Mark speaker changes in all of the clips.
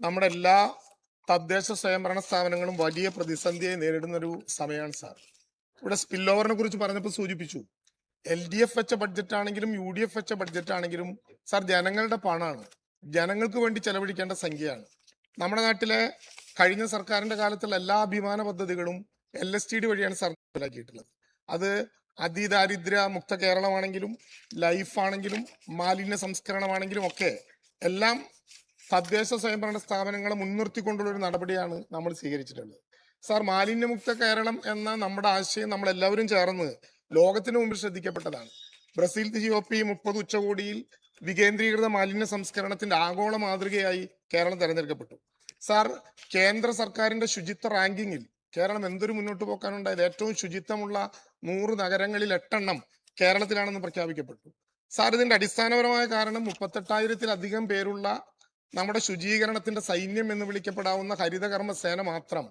Speaker 1: നമ്മുടെ എല്ലാ തദ്ദേശ സ്വയംഭരണ സ്ഥാപനങ്ങളും വലിയ പ്രതിസന്ധിയെ നേരിടുന്ന ഒരു സമയമാണ് സാർ. ഇവിടെ സ്പിൽ ഓവറിനെ കുറിച്ച് പറഞ്ഞപ്പോൾ സൂചിപ്പിച്ചു. LDF വെച്ച ബഡ്ജറ്റ് ആണെങ്കിലും UDF വെച്ച ബഡ്ജറ്റ് ആണെങ്കിലും സാർ ജനങ്ങളുടെ പണമാണ്, ജനങ്ങൾക്ക് വേണ്ടി ചെലവഴിക്കേണ്ട സംഖ്യയാണ്. നമ്മുടെ നാട്ടിലെ കഴിഞ്ഞ സർക്കാരിന്റെ കാലത്തുള്ള എല്ലാ അഭിമാന പദ്ധതികളും LSTD വഴിയാണ് സാർ നടപ്പിലാക്കിയിട്ടുള്ളത്. അത് അതിദാരിദ്ര്യ മുക്ത കേരളമാണെങ്കിലും ലൈഫ് ആണെങ്കിലും മാലിന്യ സംസ്കരണമാണെങ്കിലും ഒക്കെ എല്ലാം തദ്ദേശ സ്വയംഭരണ സ്ഥാപനങ്ങളെ മുൻനിർത്തിക്കൊണ്ടുള്ള ഒരു നടപടിയാണ് നമ്മൾ സ്വീകരിച്ചിട്ടുള്ളത്. സാർ, മാലിന്യമുക്ത കേരളം എന്ന നമ്മുടെ ആശയം നമ്മൾ എല്ലാവരും ചേർന്ന് ലോകത്തിന് മുമ്പിൽ ശ്രദ്ധിക്കപ്പെട്ടതാണ്. ബ്രസീൽ GOP 30 ഉച്ചകോടിയിൽ വികേന്ദ്രീകൃത മാലിന്യ സംസ്കരണത്തിന്റെ ആഗോള മാതൃകയായി കേരളം തെരഞ്ഞെടുക്കപ്പെട്ടു. സാർ, കേന്ദ്ര സർക്കാരിന്റെ ശുചിത്വ റാങ്കിങ്ങിൽ കേരളം എന്തൊരു മുന്നോട്ട് പോക്കാനുണ്ടായത്. ഏറ്റവും ശുചിത്വമുള്ള 100 നഗരങ്ങളിൽ 8 എണ്ണം കേരളത്തിലാണെന്ന് പ്രഖ്യാപിക്കപ്പെട്ടു. സാർ, ഇതിന്റെ അടിസ്ഥാനപരമായ കാരണം 38,000-ലധികം പേരുള്ള നമ്മുടെ ശുചീകരണത്തിന്റെ സൈന്യം എന്ന് വിളിക്കപ്പെടാവുന്ന ഹരിതകർമ്മ സേന മാത്രം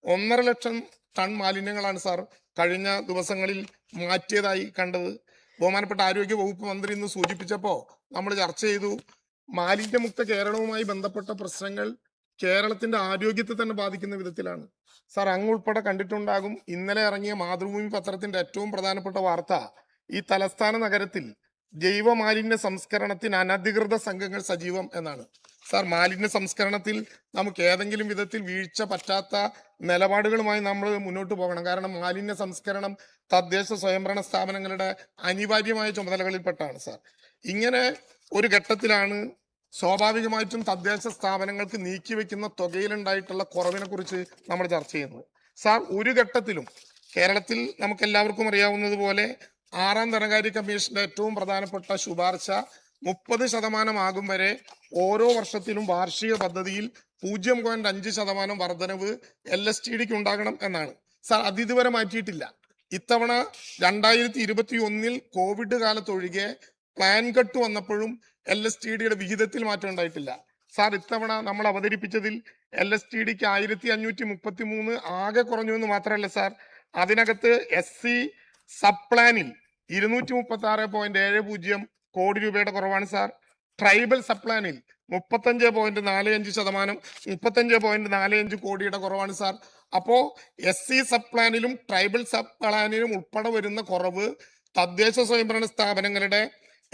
Speaker 1: 1.5 ലക്ഷം ടൺ മാലിന്യങ്ങളാണ് സാർ കഴിഞ്ഞ ദിവസങ്ങളിൽ മാറ്റിയതായി കണ്ടത്. ബഹുമാനപ്പെട്ട ആരോഗ്യ വകുപ്പ് മന്ത്രി ഇന്ന് സൂചിപ്പിച്ചപ്പോ നമ്മൾ ചർച്ച ചെയ്തു. മാലിന്യമുക്ത കേരളവുമായി ബന്ധപ്പെട്ട പ്രശ്നങ്ങൾ കേരളത്തിന്റെ ആരോഗ്യത്തെ തന്നെ ബാധിക്കുന്ന വിധത്തിലാണ്. സാർ, അങ്ങുൾപ്പെടെ കണ്ടിട്ടുണ്ടാകും, ഇന്നലെ ഇറങ്ങിയ മാതൃഭൂമി പത്രത്തിന്റെ ഏറ്റവും പ്രധാനപ്പെട്ട വാർത്ത ഈ തലസ്ഥാന നഗരത്തിൽ ജൈവ മാലിന്യ സംസ്കരണത്തിന് അനധികൃത സംഘങ്ങൾ സജീവം എന്നാണ്. സാർ, മാലിന്യ സംസ്കരണത്തിൽ നമുക്ക് ഏതെങ്കിലും വിധത്തിൽ വീഴ്ച പറ്റാത്ത നിലപാടുകളുമായി നമ്മൾ മുന്നോട്ട് പോകണം. കാരണം മാലിന്യ സംസ്കരണം തദ്ദേശ സ്വയംഭരണ സ്ഥാപനങ്ങളുടെ അനിവാര്യമായ ചുമതലകളിൽപ്പെട്ടാണ്. സാർ, ഇങ്ങനെ ഒരു ഘട്ടത്തിലാണ് സ്വാഭാവികമായിട്ടും തദ്ദേശ സ്ഥാപനങ്ങൾക്ക് നീക്കിവെക്കുന്ന തുകയിലുണ്ടായിട്ടുള്ള കുറവിനെ കുറിച്ച് നമ്മൾ ചർച്ച ചെയ്യുന്നത്. സാർ, ഒരു ഘട്ടത്തിലും കേരളത്തിൽ നമുക്ക് എല്ലാവർക്കും അറിയാവുന്നതുപോലെ 6ാം ധനകാര്യ കമ്മീഷന്റെ ഏറ്റവും പ്രധാനപ്പെട്ട ശുപാർശ 30% ആകും വരെ ഓരോ വർഷത്തിലും വാർഷിക പദ്ധതിയിൽ 0.5% വർധനവ് LSTDക്ക് ഉണ്ടാകണം എന്നാണ്. സാർ, അത് ഇതുവരെ മാറ്റിയിട്ടില്ല. ഇത്തവണ 2021 കോവിഡ് കാലത്തൊഴികെ പ്ലാൻ കട്ട് വന്നപ്പോഴും LSTDയുടെ വിഹിതത്തിൽ മാറ്റം ഉണ്ടായിട്ടില്ല. സാർ, ഇത്തവണ നമ്മൾ അവതരിപ്പിച്ചതിൽ LSTDക്ക് 1533 ആകെ കുറഞ്ഞു എന്ന് മാത്രമല്ല സാർ, അതിനകത്ത് SC സബ് പ്ലാനിൽ 236.70 കോടി രൂപയുടെ കുറവാണ് സാർ. ട്രൈബൽ സബ് പ്ലാനിൽ 35.45 കോടിയുടെ കുറവാണ് സാർ. അപ്പോ SC സബ് പ്ലാനിലും ട്രൈബൽ സബ് പ്ലാനിലും ഉൾപ്പെടെ വരുന്ന കുറവ് തദ്ദേശ സ്വയംഭരണ സ്ഥാപനങ്ങളുടെ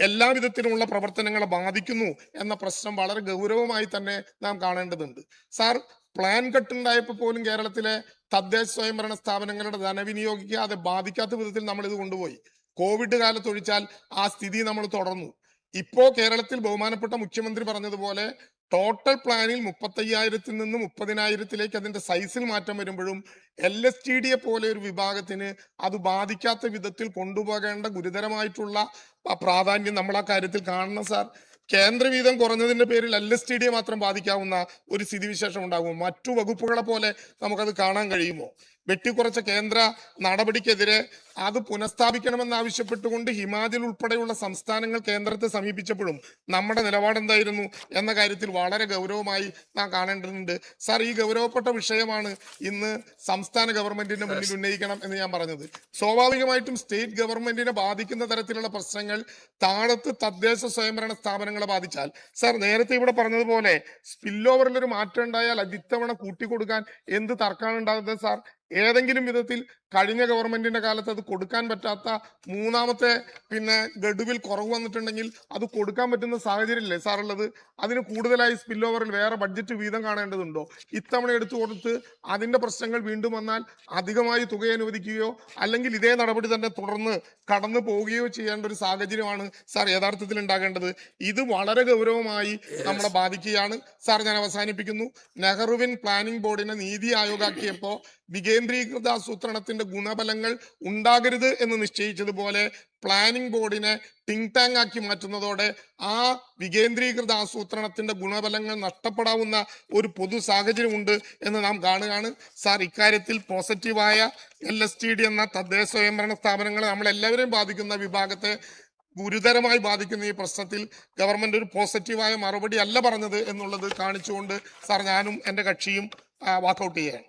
Speaker 1: എല്ലാ വിധത്തിലുമുള്ള പ്രവർത്തനങ്ങളെ ബാധിക്കുന്നു എന്ന പ്രശ്നം വളരെ ഗൗരവമായി തന്നെ നാം കാണേണ്ടതുണ്ട്. സാർ, പ്ലാൻ കട്ടുണ്ടായപ്പോൾ പോലും കേരളത്തിലെ തദ്ദേശ സ്വയംഭരണ സ്ഥാപനങ്ങളുടെ ധനവിനിയോഗിക്കാതെ ബാധിക്കാത്ത വിധത്തിൽ നമ്മൾ ഇത് കൊണ്ടുപോയി. കോവിഡ് കാലത്തൊഴിച്ചാൽ ആ സ്ഥിതി നമ്മൾ തുടർന്നു. ഇപ്പോ കേരളത്തിൽ ബഹുമാനപ്പെട്ട മുഖ്യമന്ത്രി പറഞ്ഞതുപോലെ ടോട്ടൽ പ്ലാനിൽ 35,000-ൽ നിന്ന് 30,000-ലേക്ക് അതിന്റെ സൈസിൽ മാറ്റം വരുമ്പോഴും LSTDയെ പോലെ ഒരു വിഭാഗത്തിന് അത് ബാധിക്കാത്ത വിധത്തിൽ കൊണ്ടുപോകേണ്ട ഗുരുതരമായിട്ടുള്ള പ്രാധാന്യം നമ്മൾ ആ കാര്യത്തിൽ കാണണം. സാർ, കേന്ദ്രവീതം കുറഞ്ഞതിന്റെ പേരിൽ LSTDയെ മാത്രം ബാധിക്കാവുന്ന ഒരു സ്ഥിതിവിശേഷം ഉണ്ടാകുമോ? മറ്റു വകുപ്പുകളെ പോലെ നമുക്കത് കാണാൻ കഴിയുമോ? വെട്ടിക്കുറച്ച കേന്ദ്ര നടപടിക്കെതിരെ അത് പുനഃസ്ഥാപിക്കണമെന്നാവശ്യപ്പെട്ടുകൊണ്ട് ഹിമാചൽ ഉൾപ്പെടെയുള്ള സംസ്ഥാനങ്ങൾ കേന്ദ്രത്തെ സമീപിച്ചപ്പോഴും നമ്മുടെ നിലപാടെന്തായിരുന്നു എന്ന കാര്യത്തിൽ വളരെ ഗൗരവമായി നാം കാണേണ്ടതുണ്ട്. സാർ, ഈ ഗൗരവപ്പെട്ട വിഷയമാണ് ഇന്ന് സംസ്ഥാന ഗവൺമെന്റിന്റെ മുന്നിൽ ഉന്നയിക്കണം എന്ന് ഞാൻ പറഞ്ഞത്. സ്വാഭാവികമായിട്ടും സ്റ്റേറ്റ് ഗവൺമെന്റിനെ ബാധിക്കുന്ന തരത്തിലുള്ള പ്രശ്നങ്ങൾ താഴത്ത് തദ്ദേശ സ്വയംഭരണ സ്ഥാപനങ്ങളെ ബാധിച്ചാൽ, സാർ, നേരത്തെ ഇവിടെ പറഞ്ഞതുപോലെ സ്പിൽ ഓവറിൽ ഒരു മാറ്റം ഉണ്ടായാൽ അത് ഇത്തവണ കൂട്ടിക്കൊടുക്കാൻ എന്ത് തർക്കമാണ് ഉണ്ടാകുന്നത്? സാർ, ഏതെങ്കിലും വിധത്തിൽ കഴിഞ്ഞ ഗവൺമെന്റിന്റെ കാലത്ത് അത് കൊടുക്കാൻ പറ്റാത്ത മൂന്നാമത്തെ ഗഡുവിൽ കുറവ് വന്നിട്ടുണ്ടെങ്കിൽ അത് കൊടുക്കാൻ പറ്റുന്ന സാഹചര്യമില്ലേ സാർ ഉള്ളത്? അതിന് കൂടുതലായി സ്പിൽ ഓവറിൽ വേറെ ബഡ്ജറ്റ് വീതം കാണേണ്ടതുണ്ടോ? ഇത്തവണ എടുത്തു കൊടുത്ത് അതിന്റെ പ്രശ്നങ്ങൾ വീണ്ടും വന്നാൽ അധികമായി തുക അനുവദിക്കുകയോ അല്ലെങ്കിൽ ഇതേ നടപടി തന്നെ തുടർന്ന് കടന്നു പോവുകയോ ചെയ്യേണ്ട ഒരു സാഹചര്യമാണ് സാർ യഥാർത്ഥത്തിൽ ഉണ്ടാകേണ്ടത്. ഇത് വളരെ ഗൗരവമായി നമ്മളെ ബാധിക്കുകയാണ്. സാർ, ഞാൻ അവസാനിപ്പിക്കുന്നു. നെഹ്റുവിൻ പ്ലാനിംഗ് ബോർഡിനെ നീതി ആയോഗാക്കിയപ്പോ വികേന്ദ്രീകൃത ആസൂത്രണത്തിന്റെ ഗുണഫലങ്ങൾ ഉണ്ടാകരുത് എന്ന് നിശ്ചയിച്ചതുപോലെ പ്ലാനിംഗ് ബോർഡിനെ തിങ്ക് ടാങ്ക് ആക്കി മാറ്റുന്നതോടെ ആ വികേന്ദ്രീകൃത ആസൂത്രണത്തിന്റെ ഗുണഫലങ്ങൾ നഷ്ടപ്പെടാവുന്ന ഒരു പൊതു സാഹചര്യമുണ്ട് എന്ന് നാം കാണുകയാണ്. സാർ, ഇക്കാര്യത്തിൽ പോസിറ്റീവായ LSTD എന്ന തദ്ദേശ സ്വയംഭരണ സ്ഥാപനങ്ങളെ നമ്മളെല്ലാവരെയും ബാധിക്കുന്ന വിഭാഗത്തെ ഗുരുതരമായി ബാധിക്കുന്ന ഈ പ്രശ്നത്തിൽ ഗവൺമെന്റ് ഒരു പോസിറ്റീവായ മറുപടി അല്ല പറഞ്ഞത് എന്നുള്ളത് കാണിച്ചുകൊണ്ട് സാർ, ഞാനും എൻ്റെ കക്ഷിയും വാക്കൗട്ട് ചെയ്യുകയാണ്.